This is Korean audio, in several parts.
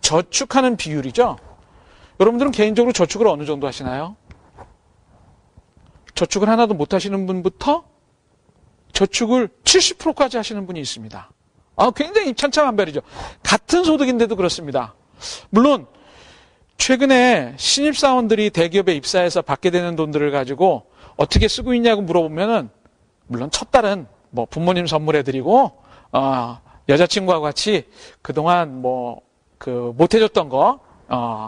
저축하는 비율이죠. 여러분들은 개인적으로 저축을 어느 정도 하시나요? 저축을 하나도 못 하시는 분부터 저축을 70%까지 하시는 분이 있습니다. 굉장히 천차만별이죠. 같은 소득인데도 그렇습니다. 물론 최근에 신입사원들이 대기업에 입사해서 받게 되는 돈들을 가지고 어떻게 쓰고 있냐고 물어보면은 물론 첫 달은 뭐 부모님 선물해드리고 여자친구와 같이 그동안 못 해줬던 거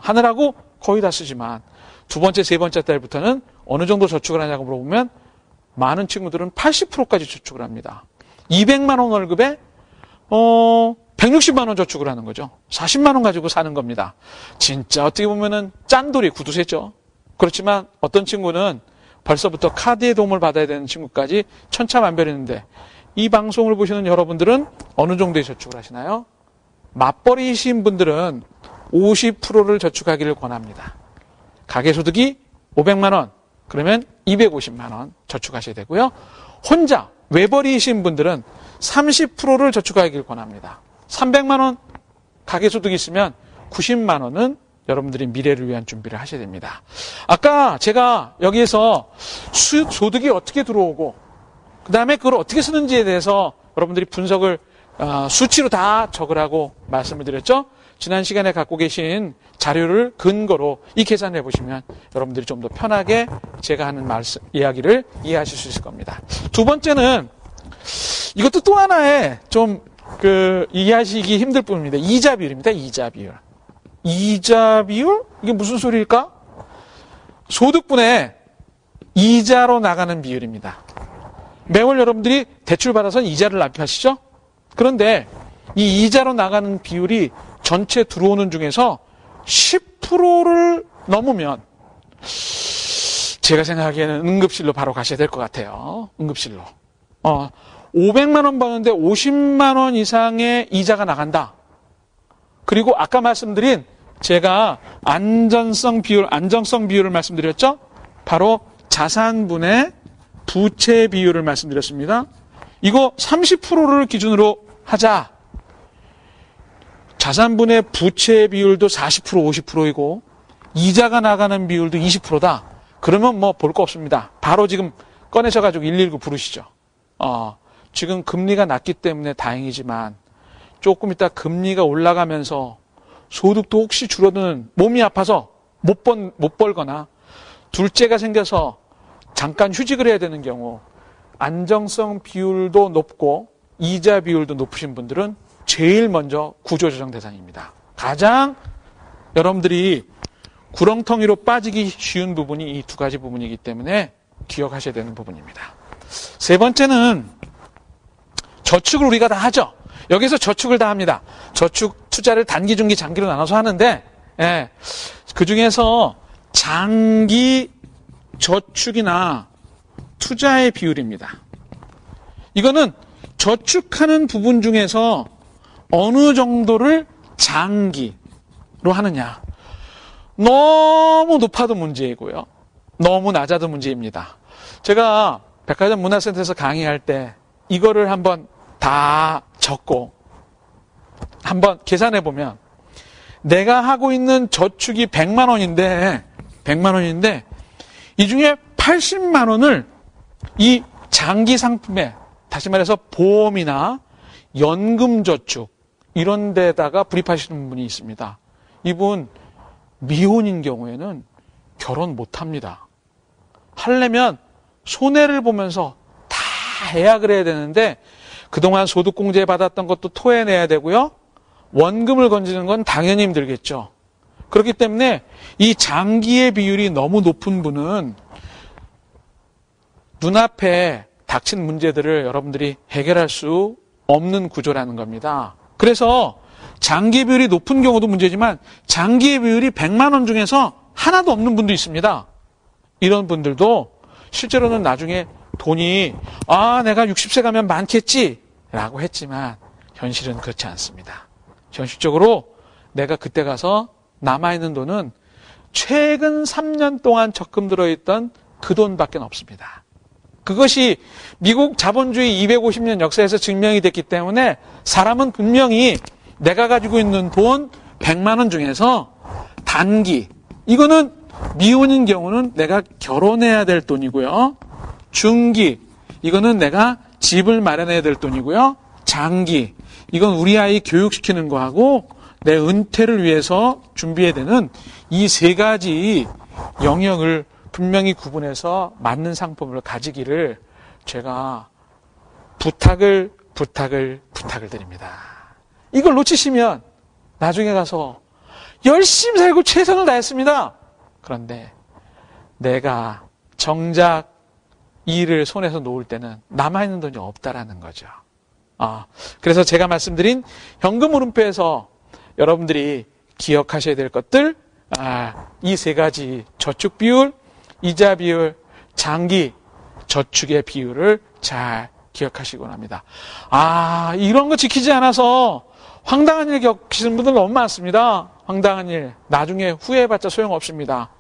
하느라고 거의 다 쓰지만 두 번째, 세 번째 달부터는 어느 정도 저축을 하냐고 물어보면 많은 친구들은 80%까지 저축을 합니다. 200만 원 월급에 160만 원 저축을 하는 거죠. 40만 원 가지고 사는 겁니다. 진짜 어떻게 보면은 짠돌이 구두쇠죠. 그렇지만 어떤 친구는 벌써부터 카드의 도움을 받아야 되는 친구까지 천차만별인데 이 방송을 보시는 여러분들은 어느 정도의 저축을 하시나요? 맞벌이이신 분들은 50%를 저축하기를 권합니다. 가계소득이 500만 원, 그러면 250만 원 저축하셔야 되고요. 혼자 외벌이이신 분들은 30%를 저축하기를 권합니다. 300만 원 가계소득이 있으면 90만 원은 여러분들이 미래를 위한 준비를 하셔야 됩니다. 아까 제가 여기에서 소득이 어떻게 들어오고 그 다음에 그걸 어떻게 쓰는지에 대해서 여러분들이 분석을 수치로 다 적으라고 말씀을 드렸죠. 지난 시간에 갖고 계신 자료를 근거로 이 계산을 해보시면 여러분들이 좀 더 편하게 제가 하는 이야기를 이해하실 수 있을 겁니다. 두 번째는 이것도 또 하나의 좀 이해하시기 힘들 부분입니다. 이자 비율입니다. 이자 비율. 이자 비율? 이게 무슨 소리일까? 소득분의 이자로 나가는 비율입니다. 매월 여러분들이 대출 받아서 이자를 납입하시죠? 그런데 이 이자로 나가는 비율이 전체 들어오는 중에서 10%를 넘으면 제가 생각하기에는 응급실로 바로 가셔야 될 것 같아요. 응급실로. 500만 원 버는데 50만 원 이상의 이자가 나간다. 그리고 아까 말씀드린 제가 안정성 비율을 말씀드렸죠? 바로 자산분의 부채 비율을 말씀드렸습니다. 이거 30%를 기준으로 하자. 자산분의 부채 비율도 40%, 50%이고 이자가 나가는 비율도 20%다. 그러면 볼 거 없습니다. 바로 지금 꺼내셔가지고 119 부르시죠. 지금 금리가 낮기 때문에 다행이지만 조금 있다 금리가 올라가면서 소득도 혹시 줄어드는 몸이 아파서 못 벌거나 둘째가 생겨서 잠깐 휴직을 해야 되는 경우 안정성 비율도 높고 이자 비율도 높으신 분들은 제일 먼저 구조조정 대상입니다. 가장 여러분들이 구렁텅이로 빠지기 쉬운 부분이 이 두 가지 부분이기 때문에 기억하셔야 되는 부분입니다. 세 번째는 저축을 우리가 다 하죠. 여기서 저축을 다 합니다. 저축 투자를 단기, 중기, 장기로 나눠서 하는데 그중에서 장기 저축이나 투자의 비율입니다. 이거는 저축하는 부분 중에서 어느 정도를 장기로 하느냐. 너무 높아도 문제이고요. 너무 낮아도 문제입니다. 제가 백화점 문화센터에서 강의할 때 이거를 한번 다 적고 한번 계산해 보면 내가 하고 있는 저축이 100만 원인데 이 중에 80만 원을 이 장기 상품에 다시 말해서 보험이나 연금 저축 이런 데다가 불입하시는 분이 있습니다. 이분 미혼인 경우에는 결혼 못 합니다. 하려면 손해를 보면서 다 해야 그래야 되는데 그동안 소득공제 받았던 것도 토해내야 되고요. 원금을 건지는 건 당연히 힘들겠죠. 그렇기 때문에 이 장기의 비율이 너무 높은 분은 눈앞에 닥친 문제들을 여러분들이 해결할 수 없는 구조라는 겁니다. 그래서 장기 비율이 높은 경우도 문제지만 장기의 비율이 100만 원 중에서 하나도 없는 분도 있습니다. 이런 분들도 실제로는 나중에 돈이 내가 60세 가면 많겠지 라고 했지만 현실은 그렇지 않습니다. 현실적으로 내가 그때 가서 남아있는 돈은 최근 3년 동안 적금 들어있던 그 돈밖에 없습니다. 그것이 미국 자본주의 250년 역사에서 증명이 됐기 때문에 사람은 분명히 내가 가지고 있는 돈 100만 원 중에서 단기, 이거는 미혼인 경우는 내가 결혼해야 될 돈이고요. 중기, 이거는 내가 집을 마련해야 될 돈이고요. 장기, 이건 우리 아이 교육시키는 거하고 내 은퇴를 위해서 준비해야 되는 이 세 가지 영역을 분명히 구분해서 맞는 상품을 가지기를 제가 부탁을 드립니다. 이걸 놓치시면 나중에 가서 열심히 살고 최선을 다했습니다. 그런데 내가 정작 이 일을 손에서 놓을 때는 남아있는 돈이 없다라는 거죠. 그래서 제가 말씀드린 현금 흐름표에서 여러분들이 기억하셔야 될 것들, 이 세 가지 저축 비율, 이자 비율, 장기 저축의 비율을 잘 기억하시곤 합니다. 이런 거 지키지 않아서 황당한 일 겪으시는 분들 너무 많습니다. 황당한 일. 나중에 후회해봤자 소용없습니다.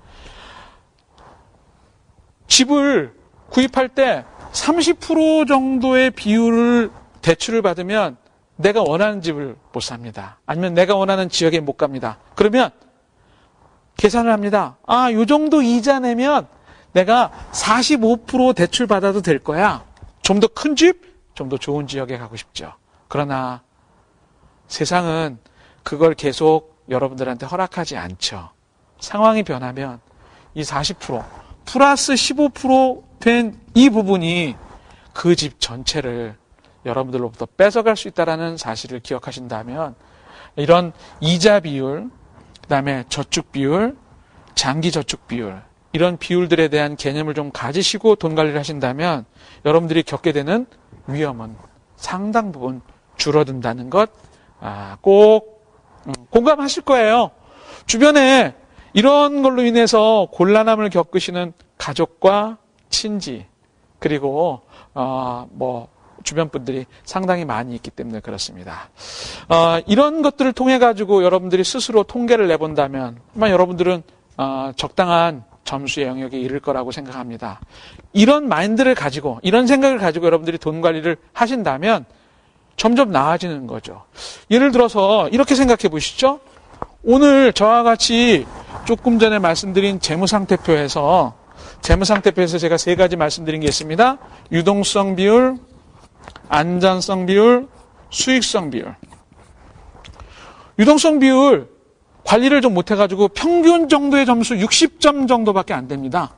집을 구입할 때 30% 정도의 비율을 대출을 받으면 내가 원하는 집을 못 삽니다. 아니면 내가 원하는 지역에 못 갑니다. 그러면 계산을 합니다. 요 정도 이자 내면 내가 45% 대출 받아도 될 거야. 좀 더 큰 집, 좀 더 좋은 지역에 가고 싶죠. 그러나 세상은 그걸 계속 여러분들한테 허락하지 않죠. 상황이 변하면 이 40% 플러스 15% 된 이 부분이 그 집 전체를 여러분들로부터 뺏어갈 수 있다는 사실을 기억하신다면 이런 이자 비율, 그 다음에 저축 비율, 장기 저축 비율, 이런 비율들에 대한 개념을 좀 가지시고 돈 관리를 하신다면 여러분들이 겪게 되는 위험은 상당 부분 줄어든다는 것 꼭 공감하실 거예요. 주변에 이런 걸로 인해서 곤란함을 겪으시는 가족과 친지, 그리고 주변 분들이 상당히 많이 있기 때문에 그렇습니다. 이런 것들을 통해 가지고 여러분들이 스스로 통계를 내본다면 아마 여러분들은 적당한 점수의 영역에 이를 거라고 생각합니다. 이런 마인드를 가지고, 이런 생각을 가지고 여러분들이 돈 관리를 하신다면 점점 나아지는 거죠. 예를 들어서 이렇게 생각해 보시죠. 오늘 저와 같이 조금 전에 말씀드린 재무상태표에서 제가 세 가지 말씀드린 게 있습니다. 유동성 비율, 안전성 비율, 수익성 비율. 유동성 비율 관리를 좀 못해가지고 평균 정도의 점수 60점 정도밖에 안 됩니다.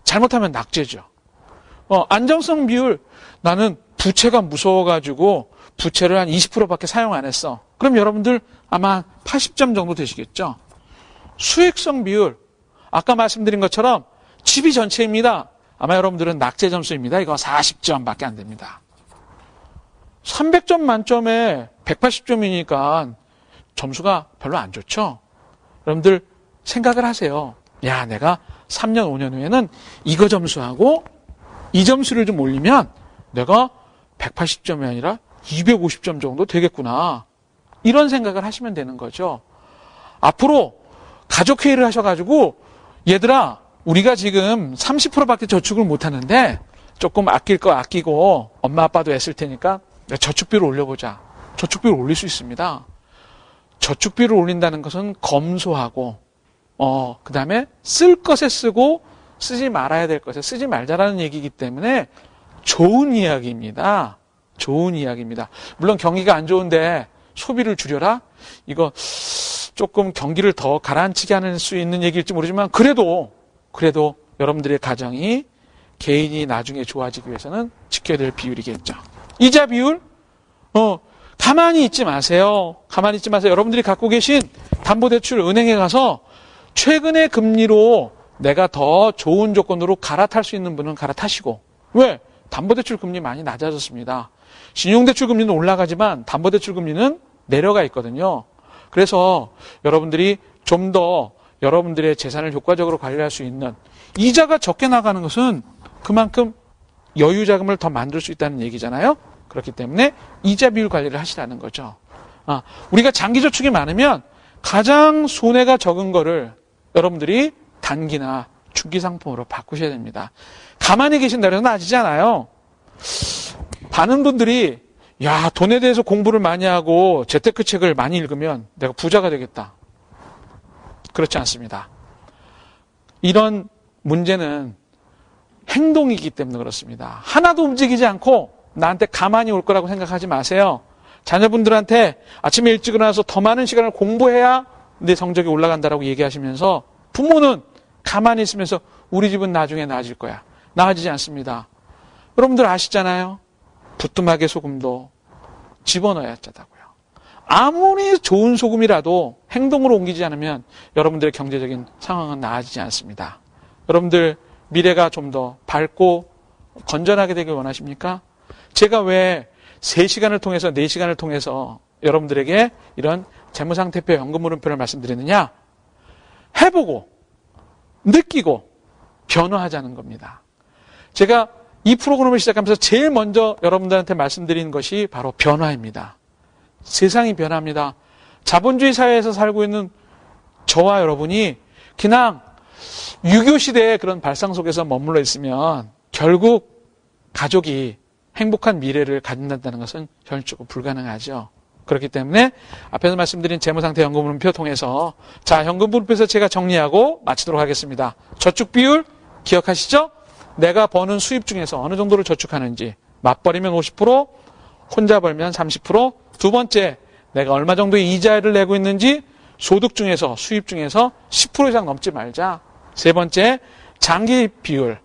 잘못하면 낙제죠. 안정성 비율, 나는 부채가 무서워가지고 부채를 한 20%밖에 사용 안 했어. 그럼 여러분들 아마 80점 정도 되시겠죠. 수익성 비율, 아까 말씀드린 것처럼 집이 전체입니다. 아마 여러분들은 낙제 점수입니다. 이거 40점밖에 안 됩니다. 300점 만점에 180점이니까 점수가 별로 안 좋죠. 여러분들 생각을 하세요. 야, 내가 3년, 5년 후에는 이거 점수하고 이 점수를 좀 올리면 내가 180점이 아니라 250점 정도 되겠구나. 이런 생각을 하시면 되는 거죠. 앞으로 가족회의를 하셔가지고 얘들아, 우리가 지금 30%밖에 저축을 못하는데 조금 아낄 거 아끼고 엄마 아빠도 애쓸 테니까 저축비를 올려보자. 저축비를 올릴 수 있습니다. 저축비를 올린다는 것은 검소하고 그 다음에 쓸 것에 쓰고 쓰지 말아야 될 것에 쓰지 말자라는 얘기이기 때문에 좋은 이야기입니다. 좋은 이야기입니다. 물론 경기가 안 좋은데 소비를 줄여라? 이거 조금 경기를 더 가라앉히게 하는 수 있는 얘기일지 모르지만 그래도 여러분들의 가정이 개인이 나중에 좋아지기 위해서는 지켜야 될 비율이겠죠. 이자 비율? 가만히 있지 마세요. 가만히 있지 마세요. 여러분들이 갖고 계신 담보대출 은행에 가서 최근의 금리로 내가 더 좋은 조건으로 갈아탈 수 있는 분은 갈아타시고. 왜? 담보대출 금리 많이 낮아졌습니다. 신용대출 금리는 올라가지만 담보대출 금리는 내려가 있거든요. 그래서 여러분들이 좀 더 여러분들의 재산을 효과적으로 관리할 수 있는, 이자가 적게 나가는 것은 그만큼 여유 자금을 더 만들 수 있다는 얘기잖아요. 그렇기 때문에 이자 비율 관리를 하시라는 거죠. 우리가 장기 저축이 많으면 가장 손해가 적은 거를 여러분들이 단기나 중기 상품으로 바꾸셔야 됩니다. 가만히 계신다 해서 나아지지 않아요. 많은 분들이 야, 돈에 대해서 공부를 많이 하고 재테크 책을 많이 읽으면 내가 부자가 되겠다. 그렇지 않습니다. 이런 문제는 행동이기 때문에 그렇습니다. 하나도 움직이지 않고 나한테 가만히 올 거라고 생각하지 마세요. 자녀분들한테 아침에 일찍 일어나서 더 많은 시간을 공부해야 내 성적이 올라간다라고 얘기하시면서 부모는 가만히 있으면서 우리 집은 나중에 나아질 거야. 나아지지 않습니다. 여러분들 아시잖아요. 부뚜막에 소금도 집어넣어야 한다고요. 아무리 좋은 소금이라도 행동으로 옮기지 않으면 여러분들의 경제적인 상황은 나아지지 않습니다. 여러분들 미래가 좀 더 밝고 건전하게 되길 원하십니까? 제가 왜 3시간을 통해서 4시간을 통해서 여러분들에게 이런 재무상태표, 연금흐름표를 말씀드리느냐? 해보고 느끼고 변화하자는 겁니다. 제가 이 프로그램을 시작하면서 제일 먼저 여러분들한테 말씀드린 것이 바로 변화입니다. 세상이 변합니다. 자본주의 사회에서 살고 있는 저와 여러분이 그냥 유교 시대의 그런 발상 속에서 머물러 있으면 결국 가족이 행복한 미래를 갖는다는 것은 현실적으로 불가능하죠. 그렇기 때문에 앞에서 말씀드린 재무상태 연금흐름표 통해서 자, 연금흐름표에서 제가 정리하고 마치도록 하겠습니다. 저축 비율 기억하시죠? 내가 버는 수입 중에서 어느 정도를 저축하는지, 맞벌이면 50%, 혼자 벌면 30%, 두 번째, 내가 얼마 정도의 이자를 내고 있는지 소득 중에서, 수입 중에서 10% 이상 넘지 말자. 세 번째, 장기 비율.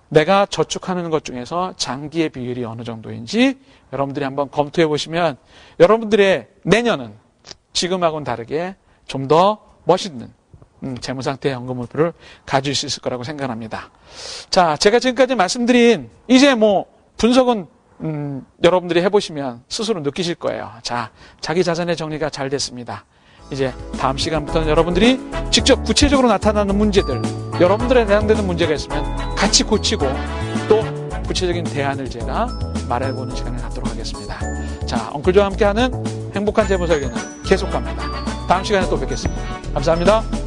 내가 저축하는 것 중에서 장기의 비율이 어느 정도인지 여러분들이 한번 검토해 보시면 여러분들의 내년은 지금하고는 다르게 좀 더 멋있는 재무상태 연금흐름표를 가질 수 있을 거라고 생각합니다. 자, 제가 지금까지 말씀드린 이제 뭐 분석은 여러분들이 해보시면 스스로 느끼실 거예요. 자, 자기 자산의 정리가 잘 됐습니다. 이제 다음 시간부터는 여러분들이 직접 구체적으로 나타나는 문제들, 여러분들에 해당되는 문제가 있으면 같이 고치고 또 구체적인 대안을 제가 말해보는 시간을 갖도록 하겠습니다. 자, 엉클조와 함께하는 행복한 재무 설계는 계속 갑니다. 다음 시간에 또 뵙겠습니다. 감사합니다.